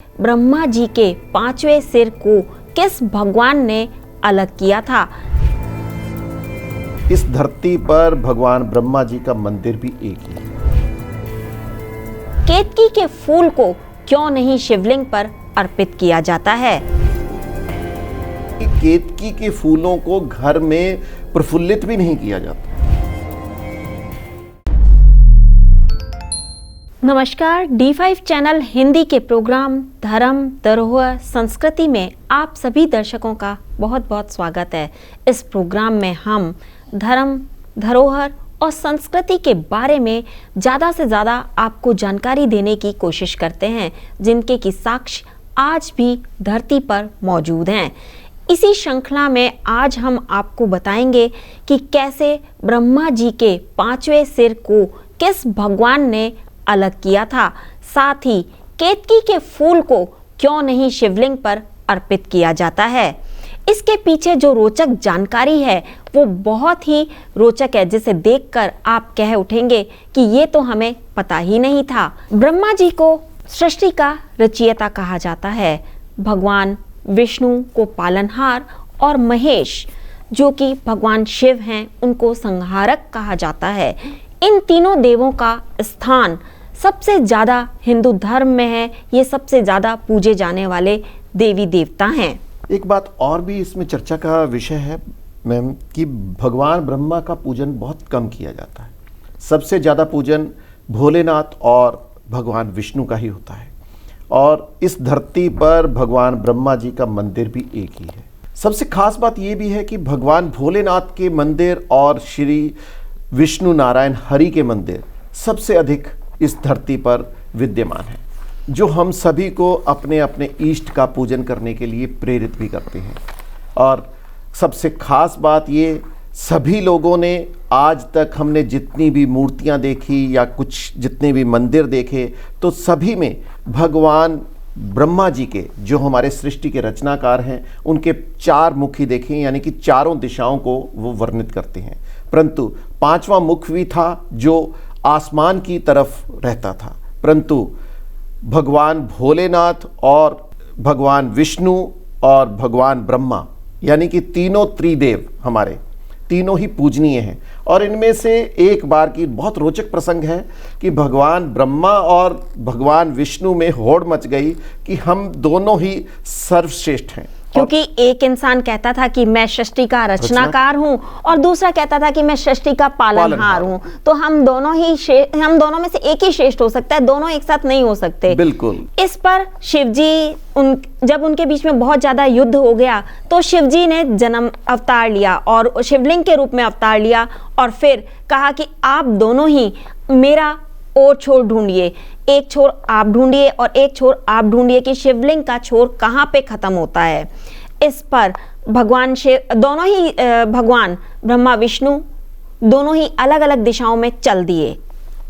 ब्रह्मा जी के पांचवें सिर को किस भगवान ने अलग किया था? इस धरती पर भगवान ब्रह्मा जी का मंदिर भी एक ही है। केतकी के फूल को क्यों नहीं शिवलिंग पर अर्पित किया जाता है? केतकी के फूलों को घर में प्रफुल्लित भी नहीं किया जाता। नमस्कार, D5 चैनल हिंदी के प्रोग्राम धर्म धरोहर संस्कृति में आप सभी दर्शकों का बहुत बहुत स्वागत है। इस प्रोग्राम में हम धर्म धरोहर और संस्कृति के बारे में ज़्यादा से ज़्यादा आपको जानकारी देने की कोशिश करते हैं, जिनके की साक्ष्य आज भी धरती पर मौजूद हैं। इसी श्रृंखला में आज हम आपको बताएंगे कि कैसे ब्रह्मा जी के पांचवें सिर को किस भगवान ने अलग किया था, साथ ही केतकी के फूल को क्यों नहीं शिवलिंग पर अर्पित किया जाता है। इसके पीछे जो रोचक जानकारी है वो बहुत ही रोचक है, जिसे देखकर आप कह उठेंगे कि ये तो हमें पता ही नहीं था। ब्रह्मा जी को सृष्टि का रचयिता कहा जाता है। भगवान विष्णु को पालनहार और महेश जो कि भगवान शिव हैं उनको संहारक कहा जाता है। इन तीनों देवों का स्थान सबसे ज़्यादा हिंदू धर्म में है। ये सबसे ज़्यादा पूजे जाने वाले देवी देवता हैं। एक बात और भी इसमें चर्चा का विषय है मैम कि भगवान ब्रह्मा का पूजन बहुत कम किया जाता है। सबसे ज़्यादा पूजन भोलेनाथ और भगवान विष्णु का ही होता है, और इस धरती पर भगवान ब्रह्मा जी का मंदिर भी एक ही है। सबसे खास बात ये भी है कि भगवान भोलेनाथ के मंदिर और श्री विष्णु नारायण हरि के मंदिर सबसे अधिक इस धरती पर विद्यमान है, जो हम सभी को अपने अपने इष्ट का पूजन करने के लिए प्रेरित भी करते हैं। और सबसे खास बात ये, सभी लोगों ने आज तक हमने जितनी भी मूर्तियां देखी या कुछ जितने भी मंदिर देखे, तो सभी में भगवान ब्रह्मा जी के, जो हमारे सृष्टि के रचनाकार हैं, उनके चार मुख ही देखें, यानी कि चारों दिशाओं को वो वर्णित करते हैं। परंतु पांचवा मुख भी था जो आसमान की तरफ रहता था। परंतु भगवान भोलेनाथ और भगवान विष्णु और भगवान ब्रह्मा, यानी कि तीनों त्रिदेव हमारे तीनों ही पूजनीय हैं। और इनमें से एक बार की बहुत रोचक प्रसंग है कि भगवान ब्रह्मा और भगवान विष्णु में होड़ मच गई कि हम दोनों ही सर्वश्रेष्ठ हैं, क्योंकि एक इंसान कहता था कि मैं सृष्टि का रचनाकार हूं और दूसरा कहता था कि मैं सृष्टि का पालनहार हूं। तो हम दोनों में से एक ही श्रेष्ठ हो सकता है, दोनों एक साथ नहीं हो सकते। बिल्कुल। इस पर शिवजी जब उनके बीच में बहुत ज्यादा युद्ध हो गया तो शिवजी ने जन्म अवतार लिया और शिवलिंग के रूप में अवतार लिया, और फिर कहा कि आप दोनों ही मेरा और छोर ढूंढिए, एक छोर आप ढूंढिए और एक छोर आप ढूंढिए कि शिवलिंग का छोर कहाँ पे खत्म होता है। इस पर भगवान शिव, दोनों ही भगवान ब्रह्मा विष्णु दोनों ही अलग अलग दिशाओं में चल दिए।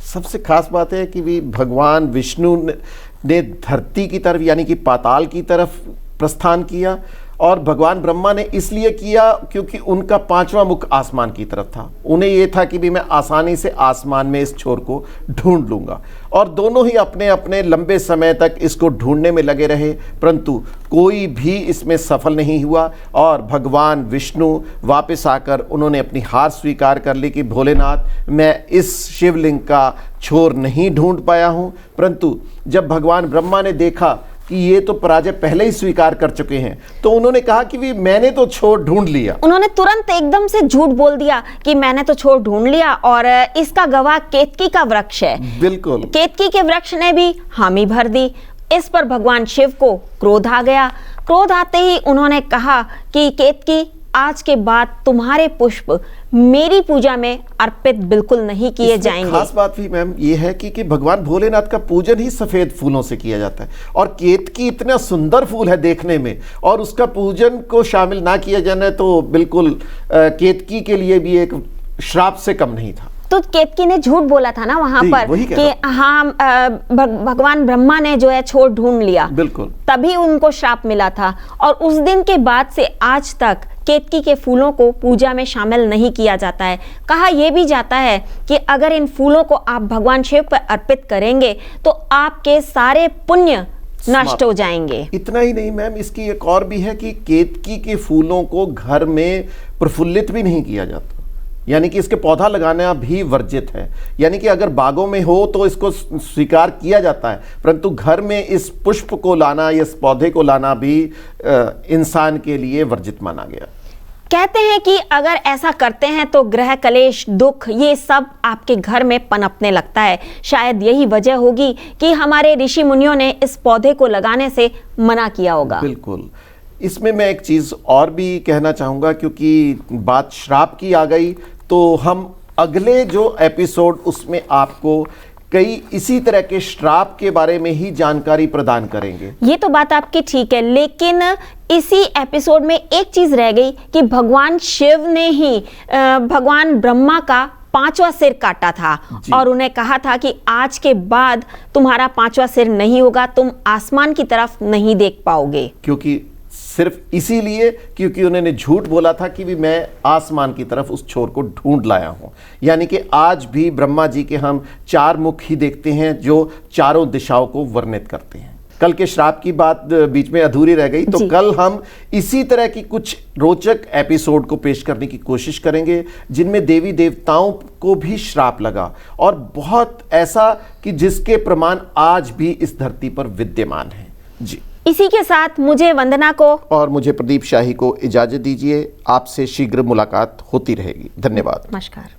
सबसे खास बात है कि भी भगवान विष्णु ने धरती की तरफ, यानी कि पाताल की तरफ प्रस्थान किया, और भगवान ब्रह्मा ने इसलिए किया क्योंकि उनका पांचवा मुख आसमान की तरफ था। उन्हें यह था कि भी मैं आसानी से आसमान में इस छोर को ढूंढ लूंगा, और दोनों ही अपने अपने लंबे समय तक इसको ढूंढने में लगे रहे, परंतु कोई भी इसमें सफल नहीं हुआ। और भगवान विष्णु वापस आकर उन्होंने अपनी हार स्वीकार कर ली कि भोलेनाथ, मैं इस शिवलिंग का छोर नहीं ढूंढ पाया हूँ। परंतु जब भगवान ब्रह्मा ने देखा कि ये तो पराजय पहले ही स्वीकार कर चुके हैं, तो उन्होंने कहा कि भी मैंने तो छोर ढूंढ लिया। उन्होंने तुरंत एकदम से झूठ बोल दिया कि मैंने तो छोर ढूंढ लिया, और इसका गवाह केतकी का वृक्ष है। बिल्कुल। केतकी के वृक्ष ने भी हामी भर दी। इस पर भगवान शिव को क्रोध आ गया। क्रोध आते ही उन्होंने कहा कि केतकी, आज के बाद तुम्हारे पुष्प मेरी पूजा में अर्पित बिल्कुल नहीं किए जाएंगे। खास बात भी मैम ये है कि भगवान भोलेनाथ का पूजन ही सफेद फूलों से किया जाता है, और केतकी इतना सुंदर फूल है देखने में, और उसका पूजन को शामिल ना किया जाना तो बिल्कुल केतकी के लिए भी एक श्राप से कम नहीं था। तो केतकी ने झूठ बोला था ना वहां पर कि हाँ भगवान ब्रह्मा ने जो है छोर ढूंढ लिया, बिल्कुल, तभी उनको श्राप मिला था। और उस दिन के बाद से आज तक केतकी के फूलों को पूजा में शामिल नहीं किया जाता है। कहा यह भी जाता है कि अगर इन फूलों को आप भगवान शिव पर अर्पित करेंगे तो आपके सारे पुण्य नष्ट हो जाएंगे। इतना ही नहीं मैम, इसकी एक और भी है कि केतकी के फूलों को घर में प्रफुल्लित भी नहीं किया जाता, यानी कि इसके पौधा लगाना भी वर्जित है। यानी कि अगर बागों में हो तो इसको स्वीकार किया जाता है, परंतु घर में इस पुष्प को लाना या इस पौधे को लाना भी इंसान के लिए वर्जित माना गया। कहते हैं कि अगर ऐसा करते हैं तो ग्रह कलेश, दुख, ये सब आपके घर में पनपने लगता है। शायद यही वजह होगी कि हमारे ऋषि मुनियों ने इस पौधे को लगाने से मना किया होगा। बिल्कुल। इसमें मैं एक चीज़ और भी कहना चाहूँगा, क्योंकि बात श्राप की आ गई, तो हम अगले जो एपिसोड उसमें आपको कई इसी तरह के श्राप के बारे में ही जानकारी प्रदान करेंगे। ये तो बात आपकी ठीक है, लेकिन इसी एपिसोड में एक चीज रह गई कि भगवान शिव ने ही भगवान ब्रह्मा का 5वां सिर काटा था और उन्हें कहा था कि आज के बाद तुम्हारा 5वां सिर नहीं होगा, तुम आसमान की तरफ नहीं देख पाओगे। क्योंकि सिर्फ इसीलिए क्योंकि उन्होंने झूठ बोला था कि भी मैं आसमान की तरफ उस छोर को ढूंढ लाया हूं। यानी कि आज भी ब्रह्मा जी के हम 4 मुख ही देखते हैं जो चारों दिशाओं को वर्णित करते हैं। कल के श्राप की बात बीच में अधूरी रह गई, तो कल हम इसी तरह की कुछ रोचक एपिसोड को पेश करने की कोशिश करेंगे जिनमें देवी देवताओं को भी श्राप लगा, और बहुत ऐसा कि जिसके प्रमाण आज भी इस धरती पर विद्यमान है। जी, इसी के साथ मुझे वंदना को और मुझे प्रदीप शाही को इजाजत दीजिए। आपसे शीघ्र मुलाकात होती रहेगी। धन्यवाद। नमस्कार।